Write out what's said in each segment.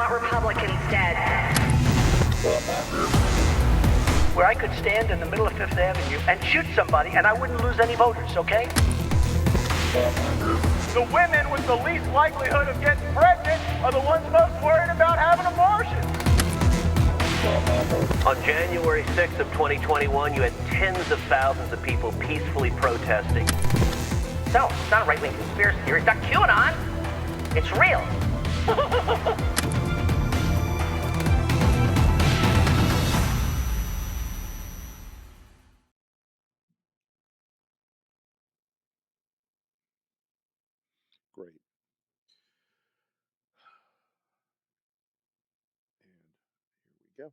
want Republicans dead. Where I could stand in the middle of Fifth Avenue and shoot somebody and I wouldn't lose any voters, okay? The women with the least likelihood of getting pregnant are the ones most worried about having abortions. On January 6th of 2021, you had tens of thousands of people peacefully protesting. So, it's not a right-wing conspiracy theory. It's not QAnon. It's real. Great. And here we go.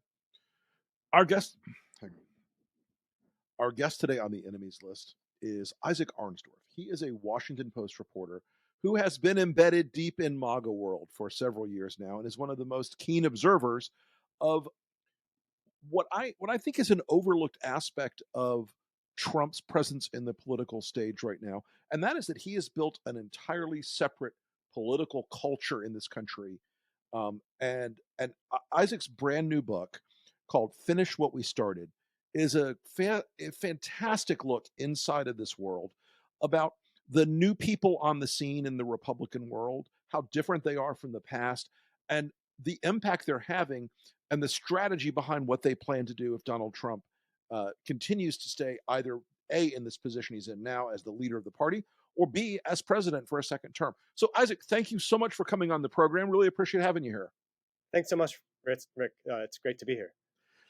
Our guest today on the enemies list is Isaac Arnsdorf. He is a Washington Post reporter who has been embedded deep in MAGA world for several years now and is one of the most keen observers of what I think is an overlooked aspect of Trump's presence in the political stage right now, and that is that he has built an entirely separate political culture in this country. And Isaac's brand new book called "Finish What We Started" is a fantastic look inside of this world about the new people on the scene in the Republican world, how different they are from the past, and the impact they're having, and the strategy behind what they plan to do if Donald Trump continues to stay either A, in this position he's in now as the leader of the party, or B, as president for a second term. So, Isaac, thank you so much for coming on the program. Really appreciate having you here. Thanks so much, Rick. It's great to be here.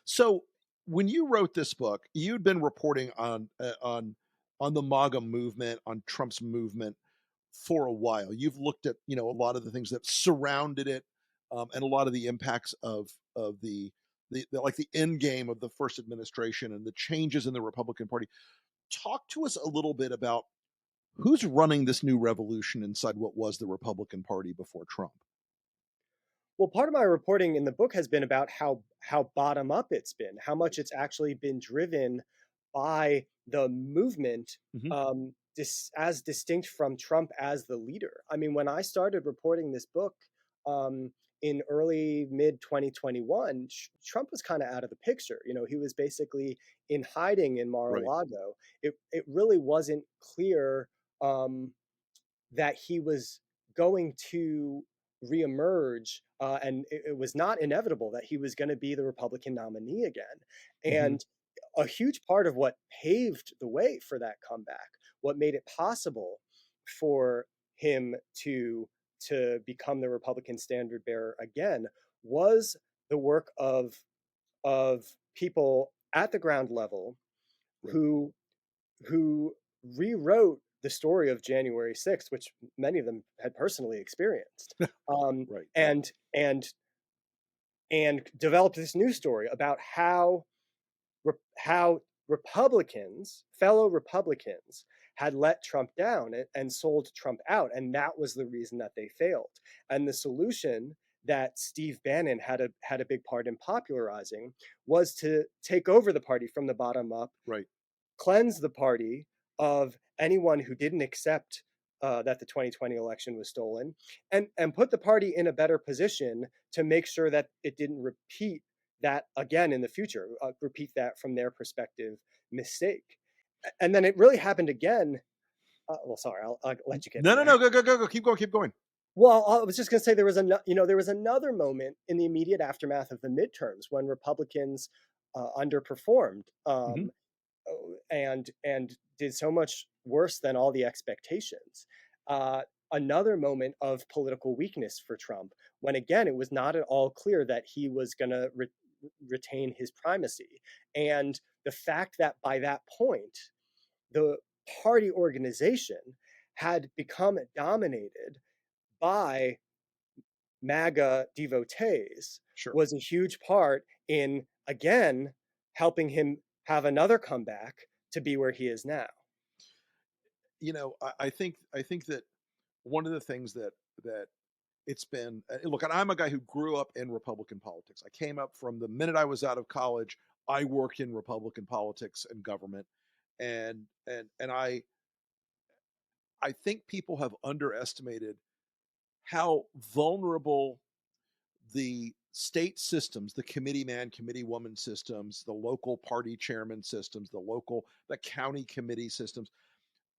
So, when you wrote this book, you'd been reporting on the MAGA movement, on Trump's movement for a while. You've looked at a lot of the things that surrounded it, and a lot of the impacts of the end game of the first administration and the changes in the Republican Party. Talk to us a little bit about who's running this new revolution inside what was the Republican Party before Trump. Well, part of my reporting in the book has been about how bottom up it's been, how much it's actually been driven by the movement, as distinct from Trump as the leader. I mean, when I started reporting this book in mid 2021, Trump was kind of out of the picture. He was basically in hiding in Mar-a-Lago. Right. It really wasn't clear that he was going to reemerge, and it was not inevitable that he was going to be the Republican nominee again. And a huge part of what paved the way for that comeback, what made it possible for him to become the Republican standard bearer again, was the work of people at the ground level who rewrote the story of January 6th, which many of them had personally experienced, and developed this new story about how fellow Republicans had let Trump down and sold Trump out, and that was the reason that they failed. And the solution that Steve Bannon had a big part in popularizing was to take over the party from the bottom up, cleanse the party of anyone who didn't accept that the 2020 election was stolen, and put the party in a better position to make sure that it didn't repeat that again in the future, repeat that from their perspective mistake. And then it really happened again. Sorry, I'll let you get. No, go, keep going. Well, I was just going to say there was another moment in the immediate aftermath of the midterms when Republicans underperformed and did so much worse than all the expectations. Another moment of political weakness for Trump, when again it was not at all clear that he was going to retain his primacy, and the fact that by that point the party organization had become dominated by MAGA devotees was a huge part in again helping him have another comeback to be where he is now. I think that one of the things that it's been, look, and I'm a guy who grew up in Republican politics. I came up from the minute I was out of college, I worked in Republican politics and government, and I think people have underestimated how vulnerable the state systems, the committee man, committee woman systems, the local party chairman systems, the county committee systems.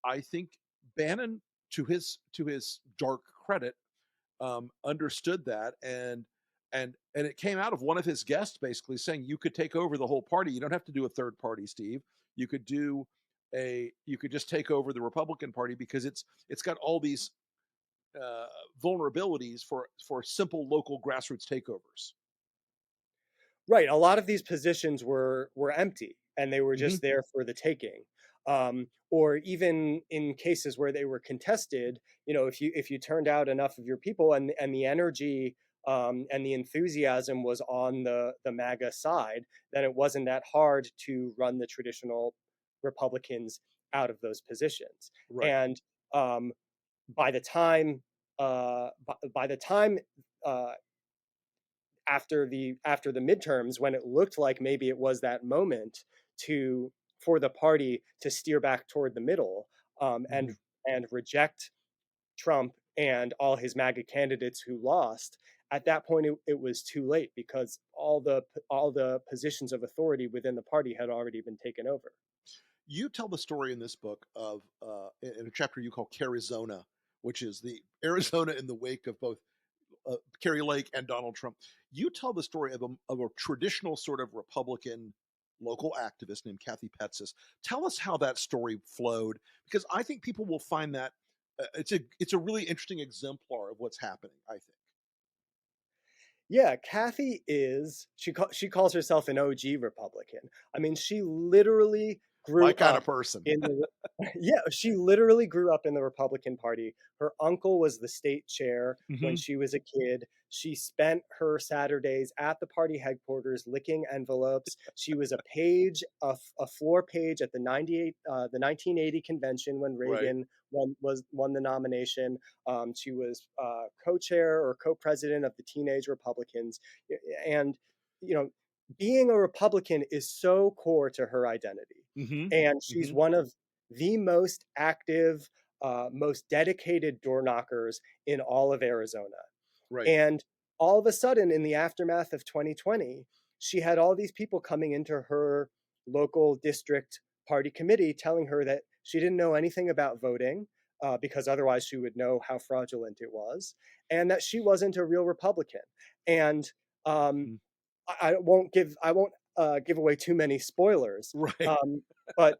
I think Bannon, to his dark credit, understood that, and it came out of one of his guests basically saying you could take over the whole party. You don't have to do a third party, Steve. You could just take over the Republican Party because it's got all these vulnerabilities for simple local grassroots takeovers. Right. A lot of these positions were empty, and they were just there for the taking. Or even in cases where they were contested, if you turned out enough of your people and the energy and the enthusiasm was on the MAGA side, then it wasn't that hard to run the traditional Republicans out of those positions. Right. And by the time by the time after the midterms, when it looked like maybe it was that moment for the party to steer back toward the middle, and reject Trump and all his MAGA candidates who lost. At that point, it was too late because all the positions of authority within the party had already been taken over. You tell the story in this book of in a chapter you call Arizona, which is the Arizona in the wake of both Kerry Lake and Donald Trump. You tell the story of a traditional sort of Republican local activist named Kathy Petsis. Tell us how that story flowed, because I think people will find that it's a really interesting exemplar of what's happening, I think. Yeah, Kathy she calls herself an OG Republican. I mean, she literally grew My kind up of person. in the yeah, she literally grew up in the Republican Party. Her uncle was the state chair when she was a kid. She spent her Saturdays at the party headquarters licking envelopes. She was a floor page at the 1980 convention when Reagan won the nomination. She was co-chair or co-president of the Teenage Republicans, and being a Republican is so core to her identity. And she's one of the most active, most dedicated door knockers in all of Arizona. Right. And all of a sudden, in the aftermath of 2020, she had all these people coming into her local district party committee telling her that she didn't know anything about voting, because otherwise she would know how fraudulent it was, and that she wasn't a real Republican. And I won't give away too many spoilers. Right. But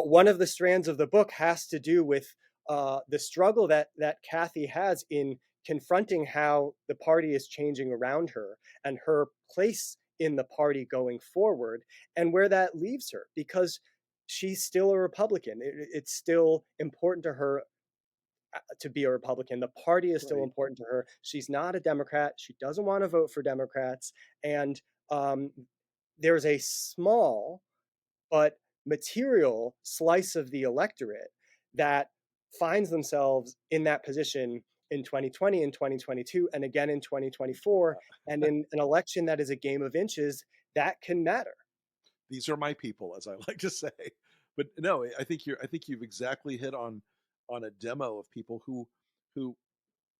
one of the strands of the book has to do with the struggle that Kathy has in confronting how the party is changing around her and her place in the party going forward, and where that leaves her, because she's still a Republican. It's still important to her to be a Republican. The party is still important to her. She's not a Democrat. She doesn't want to vote for Democrats. And there's a small but material slice of the electorate that finds themselves in that position in 2020 and 2022, and again in 2024. And in an election that is a game of inches, that can matter. These are my people, as I like to say. But no, I think you've exactly hit on a demo of people who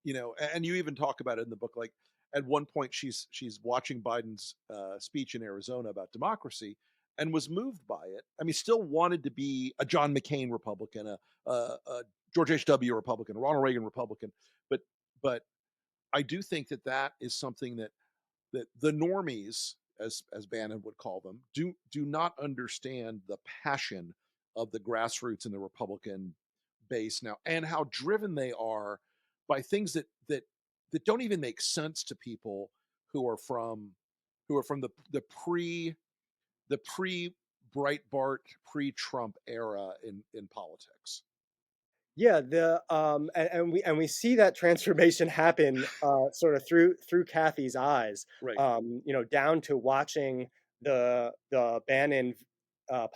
and you even talk about it in the book. Like at one point, she's watching Biden's speech in Arizona about democracy and was moved by it. I mean, still wanted to be a John McCain Republican, a George H.W. Republican, a Ronald Reagan Republican. But I do think that is something that the normies, as Bannon would call them, do not understand the passion of the grassroots in the Republican base now, and how driven they are by things that don't even make sense to people who are from the pre Breitbart, pre-Trump era in politics. Yeah, and we see that transformation happen sort of through Kathy's eyes, right? Down to watching the Bannon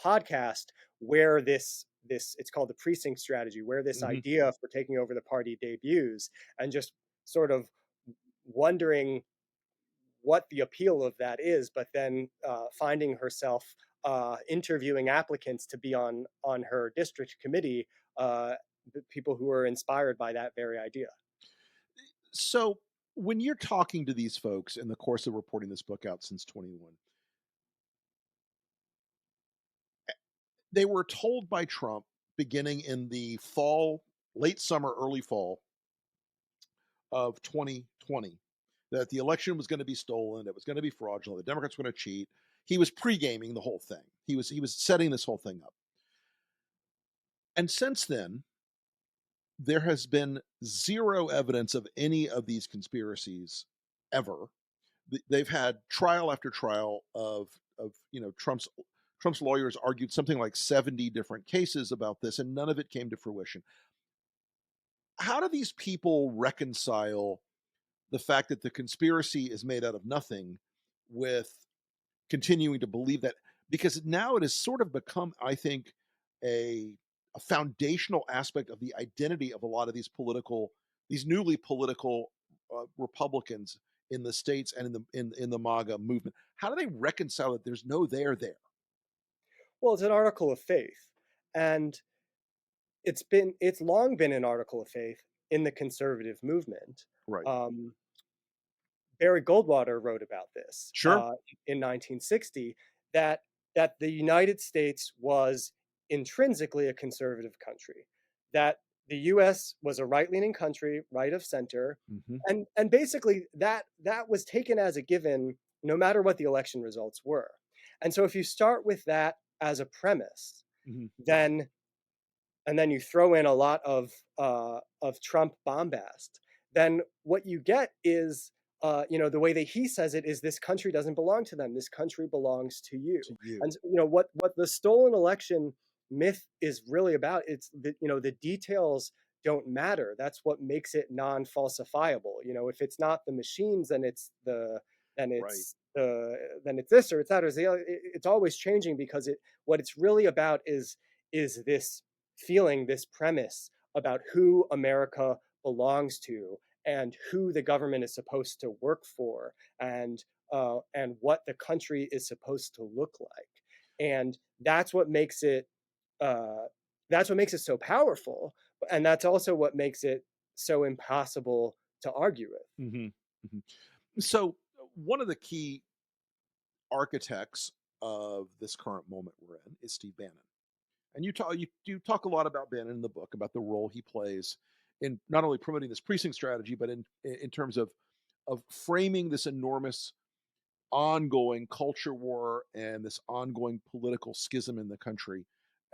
podcast, where this it's called the precinct strategy, where this idea for taking over the party debuts, and just sort of wondering what the appeal of that is, but then finding herself interviewing applicants to be on her district committee, people who are inspired by that very idea. So when you're talking to these folks in the course of reporting this book out since 21, they were told by Trump beginning in the fall, late summer, early fall of 2020 that the election was going to be stolen, it was going to be fraudulent, the Democrats were going to cheat. He was pre-gaming the whole thing. He was setting this whole thing up. And since then, there has been zero evidence of any of these conspiracies ever. They've had trial after trial of Trump's lawyers argued something like 70 different cases about this, and none of it came to fruition. How do these people reconcile the fact that the conspiracy is made out of nothing with continuing to believe that? Because now it has sort of become, I think, a foundational aspect of the identity of a lot of these newly political Republicans in the states and in the MAGA movement. How do they reconcile that there's no there? Well, it's an article of faith, and it's long been an article of faith in the conservative movement. Right. Barry Goldwater wrote about this in 1960, that the United States was intrinsically a conservative country, that the U.S. was a right-leaning country, right of center, and basically that was taken as a given, no matter what the election results were. And so if you start with that as a premise, then you throw in a lot of Trump bombast, then what you get is, the way that he says it is, this country doesn't belong to them. This country belongs to you. And what the stolen election myth is really about, it's the details don't matter. That's what makes it non-falsifiable. If it's not the machines, then it's this or it's that, or it's always changing, because what it's really about is this feeling, this premise about who America belongs to and who the government is supposed to work for, and what the country is supposed to look like. And that's what makes it so powerful, and that's also what makes it so impossible to argue with. So one of the key architects of this current moment we're in is Steve Bannon. And you talk a lot about Bannon in the book, about the role he plays in not only promoting this precinct strategy, but in terms of framing this enormous ongoing culture war and this ongoing political schism in the country.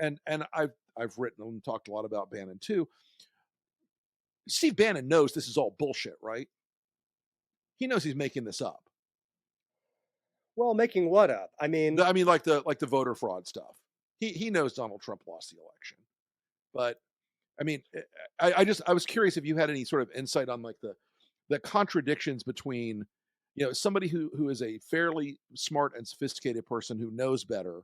And I've written and talked a lot about Bannon too. Steve Bannon knows this is all bullshit, right? He knows he's making this up. Well, making what up? I mean, like the voter fraud stuff. He knows Donald Trump lost the election, but I mean, I was curious if you had any sort of insight on like the contradictions between, somebody who is a fairly smart and sophisticated person who knows better.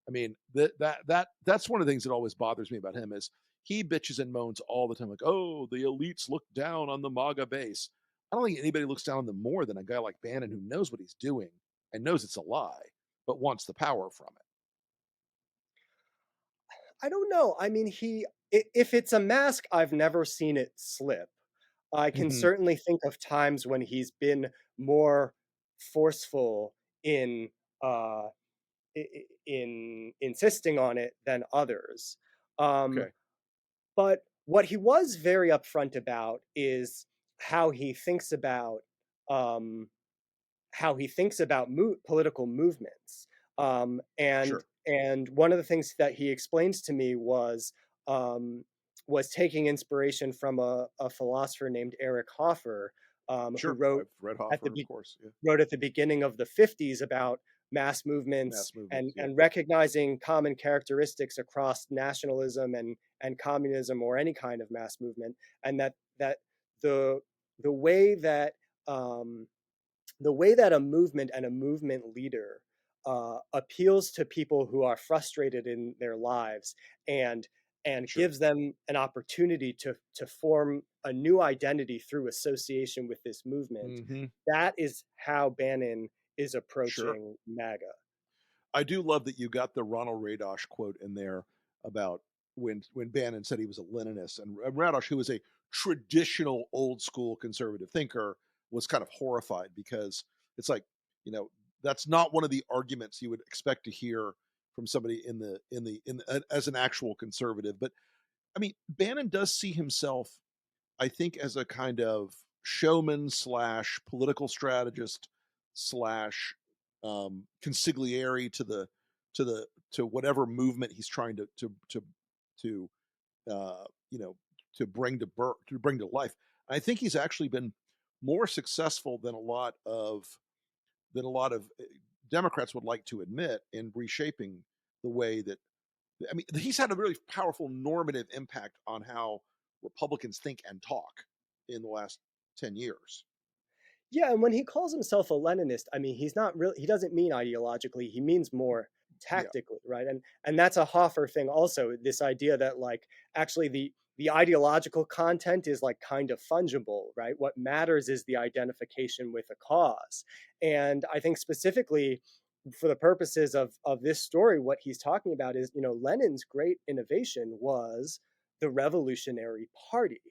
I mean, that's one of the things that always bothers me about him is he bitches and moans all the time, like, oh, the elites look down on the MAGA base. I don't think anybody looks down on them more than a guy like Bannon, who knows what he's doing and knows it's a lie, but wants the power from it. I don't know. I mean, if it's a mask, I've never seen it slip. I can certainly think of times when he's been more forceful in insisting on it than others. But what he was very upfront about is how he thinks about political movements. And one of the things that he explains to me was taking inspiration from a philosopher named Eric Hoffer, who wrote at the beginning of the 50s about mass movements and recognizing common characteristics across nationalism and communism or any kind of mass movement, and that the way that a movement and a movement leader appeals to people who are frustrated in their lives and gives them an opportunity to form a new identity through association with this movement. That is how Bannon is approaching MAGA. I do love that you got the Ronald Radosh quote in there about when Bannon said he was a Leninist, and Radosh, who was a traditional old school conservative thinker, was kind of horrified, because it's like, that's not one of the arguments you would expect to hear from somebody as an actual conservative. But I mean, Bannon does see himself, I think, as a kind of showman slash political strategist slash consigliere to whatever movement he's trying to uh, you know to bring to life. I think he's actually been more successful than a lot of Democrats would like to admit in reshaping the way that, I mean, he's had a really powerful normative impact on how Republicans think and talk in the last 10 years. Yeah, and when he calls himself a Leninist, I mean, he's not really, he doesn't mean ideologically, he means more Yeah. tactically, right? And that's a Hoffer thing also, this idea that like actually the ideological content is like kind of fungible, right? What matters is the identification with a cause. And I think specifically for the purposes of this story, what he's talking about is, Lenin's great innovation was the Revolutionary Party.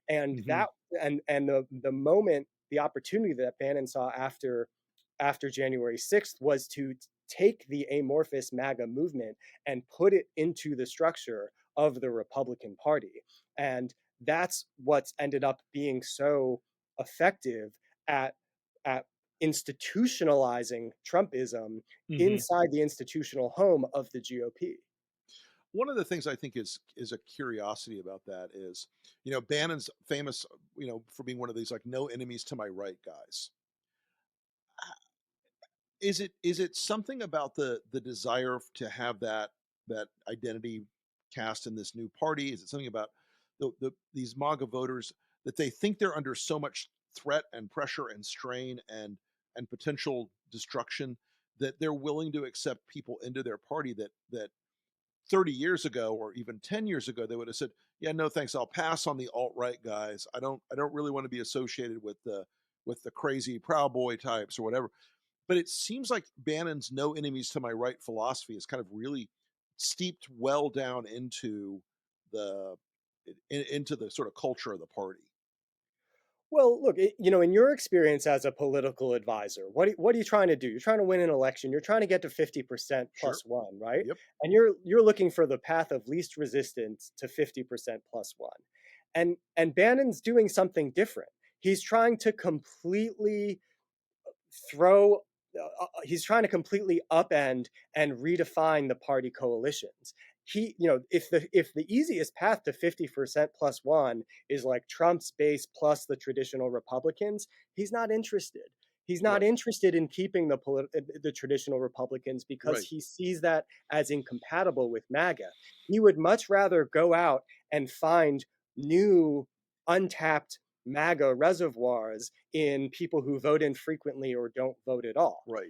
And that and the moment, the opportunity that Bannon saw after January 6th was to take the amorphous MAGA movement and put it into the structure of the Republican Party. And that's what's ended up being so effective at institutionalizing Trumpism inside the institutional home of the GOP. One of the things I think is a curiosity about that is, Bannon's famous, for being one of these like no enemies to my right guys. Is it something about the desire to have that identity cast in this new party? Is it something about these MAGA voters that they think they're under so much threat and pressure and strain and potential destruction that they're willing to accept people into their party that 30 years ago or even 10 years ago they would have said, yeah, no thanks, I'll pass on the alt-right guys. I don't really want to be associated with the crazy Proud Boy types or whatever. But it seems like Bannon's no enemies to my right philosophy is kind of really steeped well down into the sort of culture of the party. Well, look, in your experience as a political advisor, what are you trying to do? You're trying to win an election. You're trying to get to 50% plus one, right? Yep. And you're looking for the path of least resistance to 50% plus one. And Bannon's doing something different. He's trying to completely he's trying to completely upend and redefine the party coalitions. If the easiest path to 50% plus one is like Trump's base plus the traditional Republicans, he's not interested. He's not interested in keeping the traditional Republicans because he sees that as incompatible with MAGA. He would much rather go out and find new, untapped MAGA reservoirs in people who vote infrequently or don't vote at all. Right.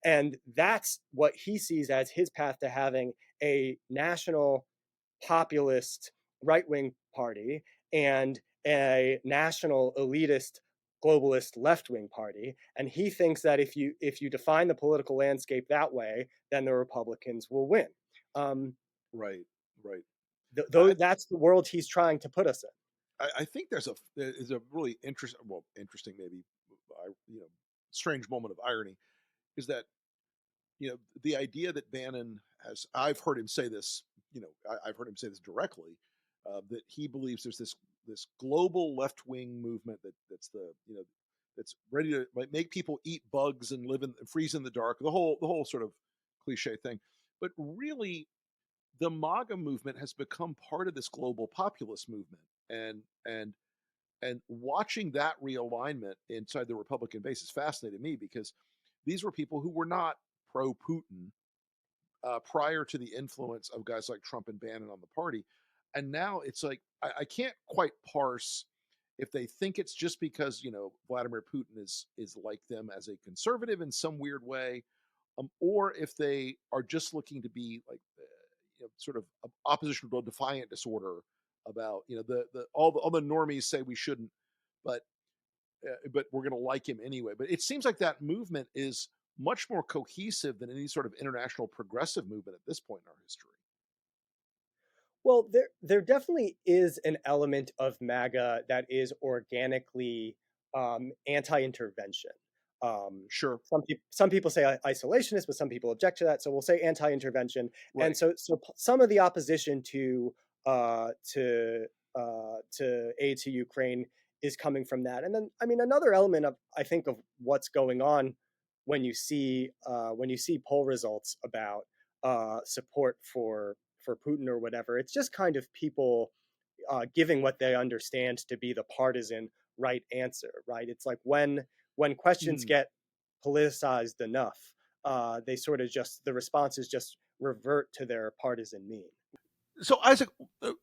And that's what he sees as his path to having a national populist right-wing party and a national elitist globalist left-wing party. And he thinks that if you define the political landscape that way, then the Republicans will win. Right. That's the world he's trying to put us in. I think there's a really interesting maybe, strange moment of irony, is that the idea that Bannon has, I've heard him say this, I've heard him say this directly, that he believes there's this global left wing movement that's that's ready to make people eat bugs and freeze in the dark, the whole sort of cliche thing, but really the MAGA movement has become part of this global populist movement, and watching that realignment inside the Republican base has fascinated me, because these were people who were not pro-Putin prior to the influence of guys like Trump and Bannon on the party. And now it's like, I can't quite parse if they think it's just because, Vladimir Putin is like them as a conservative in some weird way, or if they are just looking to be like, sort of opposition to defiant disorder about, all the normies say we shouldn't, but we're going to like him anyway. But it seems like that movement is much more cohesive than any sort of international progressive movement at this point in our history. Well, there definitely is an element of MAGA that is organically anti-intervention. Sure. Some people say isolationist, but some people object to that. So we'll say anti-intervention. Right. And so some of the opposition to aid to Ukraine is coming from that. And then, I mean, another element of, I think, of what's going on when you see poll results about support for Putin or whatever, it's just kind of people giving what they understand to be the partisan right answer, right? It's like when questions get politicized enough, they sort of the responses just revert to their partisan mean. So, Isaac,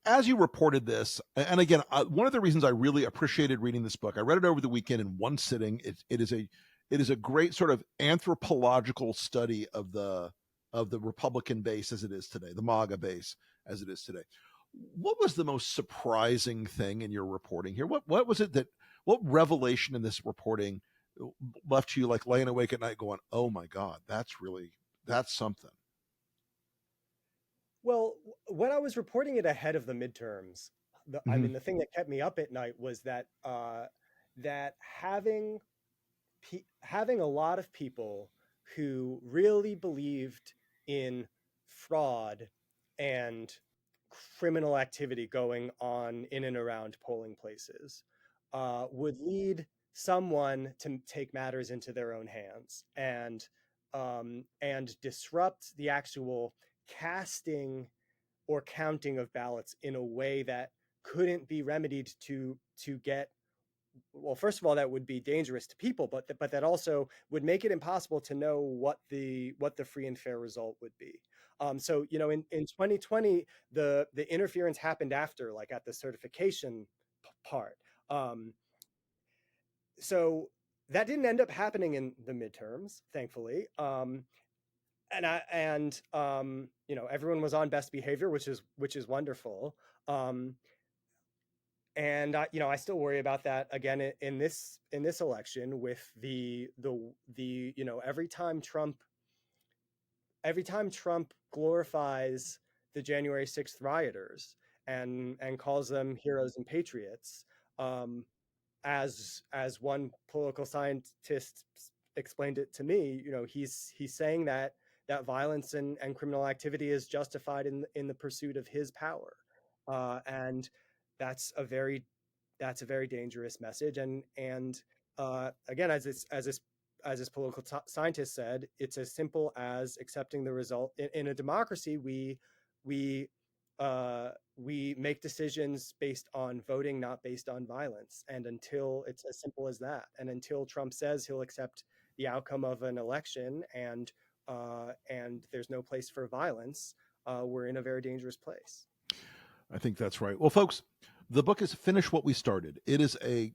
as you reported this, and again, one of the reasons I really appreciated reading this book, I read it over the weekend in one sitting. It is a great sort of anthropological study of the Republican base as it is today, the MAGA base as it is today. What was the most surprising thing in your reporting here? What was it what revelation in this reporting left you like laying awake at night going, oh my God, that's something? Well, when I was reporting it ahead of the midterms, I mean, the thing that kept me up at night was that that having a lot of people who really believed in fraud and criminal activity going on in and around polling places would lead someone to take matters into their own hands and disrupt the actual casting or counting of ballots in a way that couldn't be remedied to get, well, first of all, that would be dangerous to people, but that also would make it impossible to know what the free and fair result would be. So, you know, in 2020, the interference happened after, like at the certification part. So that didn't end up happening in the midterms, thankfully. And you know, everyone was on best behavior, which is wonderful. And you know, I still worry about that again in this election with the you know, every time Trump glorifies the January 6th rioters and calls them heroes and patriots, as one political scientist explained it to me, you know, he's saying that violence and criminal activity is justified in the pursuit of his power, and that's a very dangerous message. And again, as this political scientist said, it's as simple as accepting the result. In a democracy, we make decisions based on voting, not based on violence. And until it's as simple as that, and until Trump says he'll accept the outcome of an election and there's no place for violence, we're in a very dangerous place. I think that's right. Well, folks, the book is Finish What We Started. It is a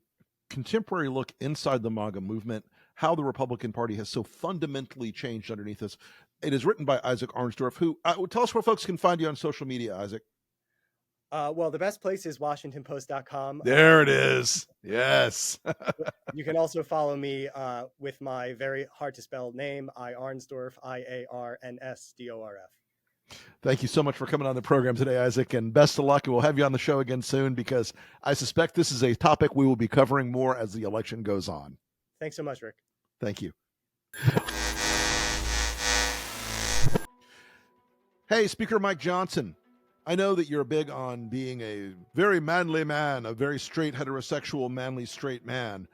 contemporary look inside the MAGA movement, how the Republican Party has so fundamentally changed underneath us. It is written by Isaac Arnsdorf, who tell us where folks can find you on social media, Isaac. Well, the best place is WashingtonPost.com. There it is. Yes. You can also follow me with my very hard to spell name, Arnsdorf, IARNSDORF. Thank you so much for coming on the program today, Isaac, and best of luck. We'll have you on the show again soon, because I suspect this is a topic we will be covering more as the election goes on. Thanks so much, Rick. Thank you. Hey, Speaker Mike Johnson. I know that you're big on being a very manly man, a very straight, heterosexual, manly, straight man.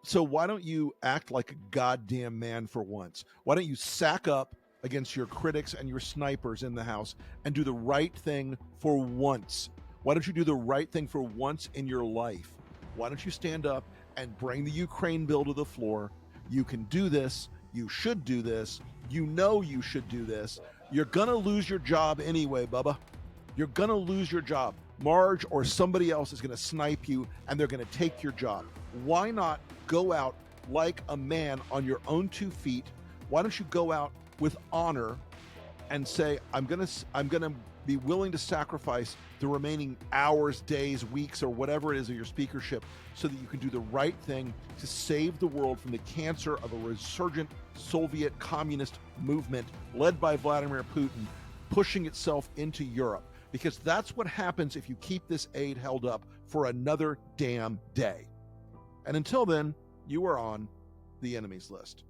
So why don't you act like a goddamn man for once? Why don't you sack up against your critics and your snipers in the House and do the right thing for once? Why don't you do the right thing for once in your life? Why don't you stand up and bring the Ukraine bill to the floor? You can do this. You should do this. You know you should do this. You're going to lose your job anyway, Bubba. You're going to lose your job. Marge or somebody else is going to snipe you, and they're going to take your job. Why not go out like a man on your own 2 feet? Why don't you go out with honor and say, I'm going to be willing to sacrifice the remaining hours, days, weeks, or whatever it is of your speakership so that you can do the right thing to save the world from the cancer of a resurgent Soviet communist movement led by Vladimir Putin pushing itself into Europe. Because that's what happens if you keep this aid held up for another damn day. And until then, you are on the enemies list.